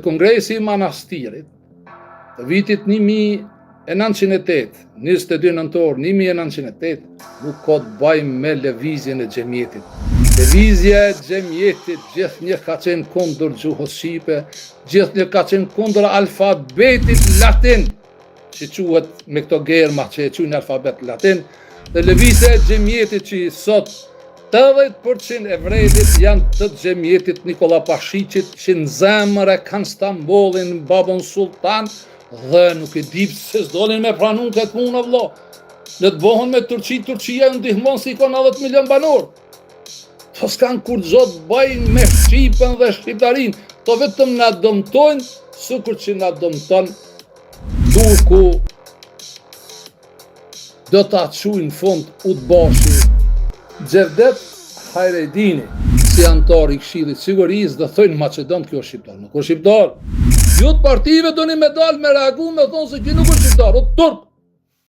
Kongresi i Manastirit të vitit 1908, 22 nëntor 1908, nuk ka të bëjmë me lëvizjen e xhamietit. Lëvizja e xhamietit gjithnjë ka qenë kundër gjuhës shqipe, gjithnjë ka qenë kundër alfabetit latin, që quhet me këto germa që e quajnë alfabet latin, dhe lëvizja e xhamietit që sot 80% e vrejtit janë të xhamietit Nikola Pashiqit, që në zemër e kanë Stambollin, babën sultan, dhe nuk e di se s'dolin me pranun këtë punë vëlla. Në të bohën me Turqia ju ndihmon si ka 90 milion banor. Po s'kan kur zot bëjnë me Shqipën dhe shqiptarin, to vetëm na dëmtojnë, sikur që na dëmton Turku do ta çujnë fund Utbashi. Xhevdet Hajredini, si antar i Këshillit Sigurisë, dhe thojnë Maqedon kjo është shqiptar, nuk është shqiptar. Ju të partive doni me dalë me reagu me thonë se kjo nuk është shqiptar, o turk.